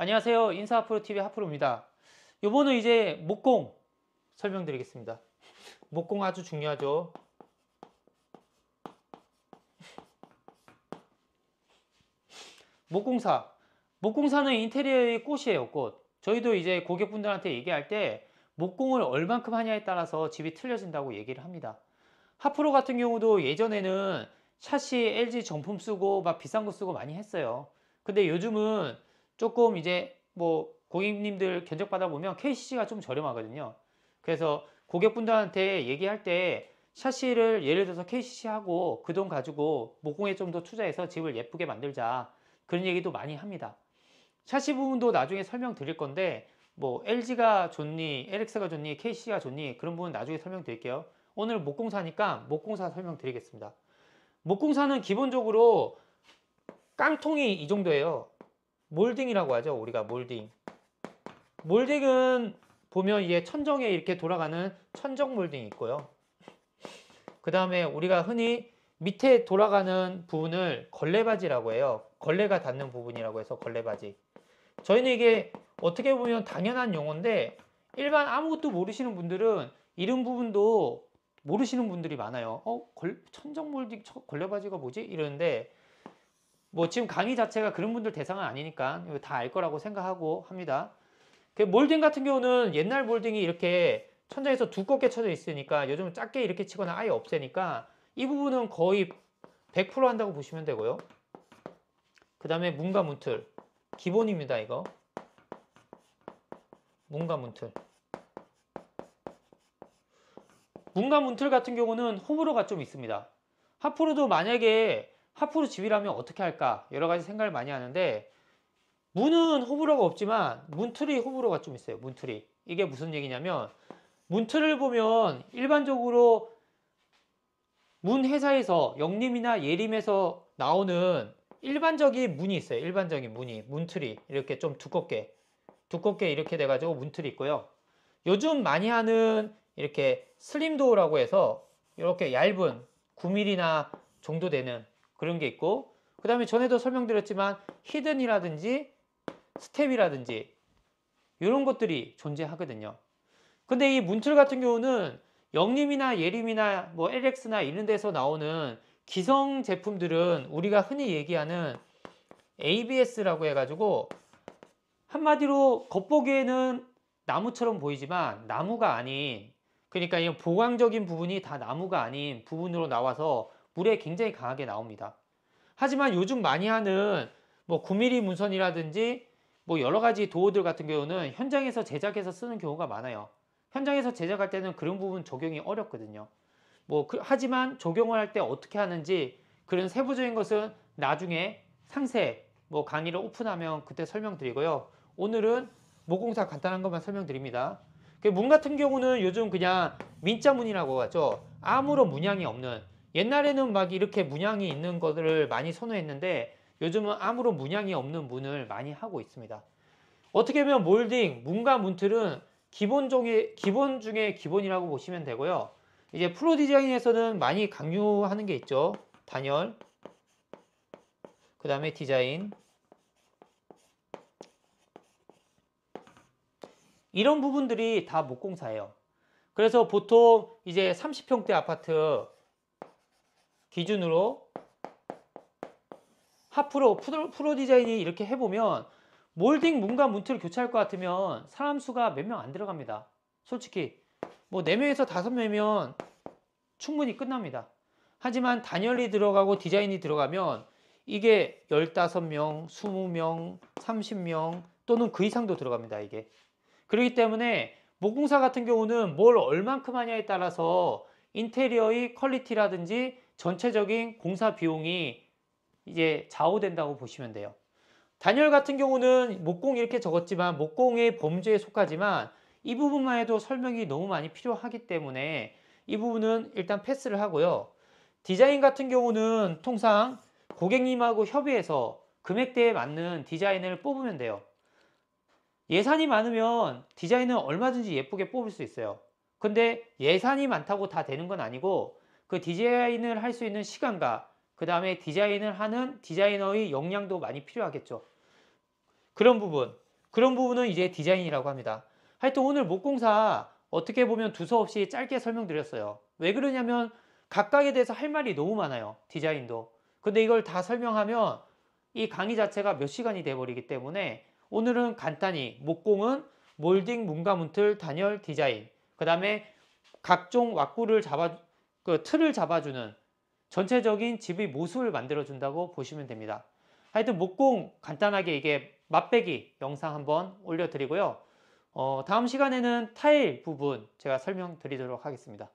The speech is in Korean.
안녕하세요. 인사 하프로TV 하프로입니다. 요거는 이제 목공 설명드리겠습니다. 목공 아주 중요하죠. 목공사. 목공사는 인테리어의 꽃이에요, 꽃. 저희도 이제 고객분들한테 얘기할 때 목공을 얼만큼 하냐에 따라서 집이 틀려진다고 얘기를 합니다. 하프로 같은 경우도 예전에는 샤시 LG 정품 쓰고 막 비싼 거 쓰고 많이 했어요. 근데 요즘은 조금 이제 뭐 고객님들 견적 받아보면 KCC가 좀 저렴하거든요. 그래서 고객분들한테 얘기할 때 샤시를 예를 들어서 KCC 하고 그 돈 가지고 목공에 좀 더 투자해서 집을 예쁘게 만들자, 그런 얘기도 많이 합니다. 샤시 부분도 나중에 설명드릴 건데 뭐 LG가 좋니 LX가 좋니 KCC가 좋니 그런 부분 나중에 설명드릴게요. 오늘 목공사니까 목공사 설명드리겠습니다. 목공사는 기본적으로 깡통이 이 정도예요. 몰딩이라고 하죠. 우리가 몰딩. 몰딩은 보면 이게 천정에 이렇게 돌아가는 천정 몰딩이 있고요. 그 다음에 우리가 흔히 밑에 돌아가는 부분을 걸레바지라고 해요. 걸레가 닿는 부분이라고 해서 걸레바지. 저희는 이게 어떻게 보면 당연한 용어인데 일반 아무것도 모르시는 분들은 이런 부분도 모르시는 분들이 많아요. 천정 몰딩 걸레바지가 뭐지? 이러는데 뭐 지금 강의 자체가 그런 분들 대상은 아니니까 다 알 거라고 생각하고 합니다. 그 몰딩 같은 경우는 옛날 몰딩이 이렇게 천장에서 두껍게 쳐져 있으니까 요즘은 작게 이렇게 치거나 아예 없애니까 이 부분은 거의 100% 한다고 보시면 되고요. 그 다음에 문과 문틀 기본입니다. 이거 문과 문틀. 문과 문틀 같은 경우는 호불호가 좀 있습니다. 하프로도 만약에 하프로 집이라면 어떻게 할까 여러 가지 생각을 많이 하는데 문은 호불호가 없지만 문틀이 호불호가 좀 있어요. 문틀이. 이게 무슨 얘기냐면 문틀을 보면 일반적으로 문 회사에서 영림이나 예림에서 나오는 일반적인 문이 있어요. 일반적인 문이 문틀이 이렇게 좀 두껍게 이렇게 돼가지고 문틀이 있고요. 요즘 많이 하는 이렇게 슬림도어라고 해서 이렇게 얇은 9mm나 정도 되는 그런 게 있고, 그 다음에 전에도 설명드렸지만 히든이라든지 스텝이라든지 이런 것들이 존재하거든요. 근데 이 문틀 같은 경우는 영림이나 예림이나 뭐 LX나 이런 데서 나오는 기성 제품들은 우리가 흔히 얘기하는 ABS라고 해가지고 한마디로 겉보기에는 나무처럼 보이지만 나무가 아닌, 그러니까 이 보강적인 부분이 다 나무가 아닌 부분으로 나와서 물에 굉장히 강하게 나옵니다. 하지만 요즘 많이 하는 뭐 9mm 문선이라든지 뭐 여러 가지 도어들 같은 경우는 현장에서 제작해서 쓰는 경우가 많아요. 현장에서 제작할 때는 그런 부분 적용이 어렵거든요. 하지만 적용을 할 때 어떻게 하는지 그런 세부적인 것은 나중에 상세 뭐 강의를 오픈하면 그때 설명드리고요. 오늘은 모공사 간단한 것만 설명드립니다. 문 같은 경우는 요즘 그냥 민자문이라고 하죠. 아무런 문양이 없는, 옛날에는 막 이렇게 문양이 있는 것들을 많이 선호했는데 요즘은 아무런 문양이 없는 문을 많이 하고 있습니다. 어떻게 보면 몰딩, 문과 문틀은 기본 중에 기본이라고 보시면 되고요. 이제 프로 디자인에서는 많이 강조하는 게 있죠. 단열, 그 다음에 디자인. 이런 부분들이 다 목공사예요. 그래서 보통 이제 30평대 아파트 기준으로 하프로 프로 디자인이 이렇게 해보면 몰딩 문과 문틀을 교체할 것 같으면 사람 수가 몇 명 안 들어갑니다. 솔직히 뭐 4명에서 5명이면 충분히 끝납니다. 하지만 단열이 들어가고 디자인이 들어가면 이게 15명, 20명, 30명 또는 그 이상도 들어갑니다. 이게. 그렇기 때문에 모공사 같은 경우는 뭘 얼만큼 하냐에 따라서 인테리어의 퀄리티라든지 전체적인 공사 비용이 이제 좌우된다고 보시면 돼요. 단열 같은 경우는 목공 이렇게 적었지만 목공의 범주에 속하지만 이 부분만 해도 설명이 너무 많이 필요하기 때문에 이 부분은 일단 패스를 하고요. 디자인 같은 경우는 통상 고객님하고 협의해서 금액대에 맞는 디자인을 뽑으면 돼요. 예산이 많으면 디자인은 얼마든지 예쁘게 뽑을 수 있어요. 근데 예산이 많다고 다 되는 건 아니고 그 디자인을 할 수 있는 시간과 그 다음에 디자인을 하는 디자이너의 역량도 많이 필요하겠죠. 그런 부분. 그런 부분은 이제 디자인이라고 합니다. 하여튼 오늘 목공사 어떻게 보면 두서없이 짧게 설명드렸어요. 왜 그러냐면 각각에 대해서 할 말이 너무 많아요. 디자인도. 근데 이걸 다 설명하면 이 강의 자체가 몇 시간이 돼버리기 때문에 오늘은 간단히 목공은 몰딩, 문가, 문틀, 단열, 디자인, 그 다음에 각종 왁구를 그 틀을 잡아주는 전체적인 집의 모습을 만들어 준다고 보시면 됩니다. 하여튼 목공 간단하게 이게 맛배기 영상 한번 올려드리고요. 다음 시간에는 타일 부분 제가 설명드리도록 하겠습니다.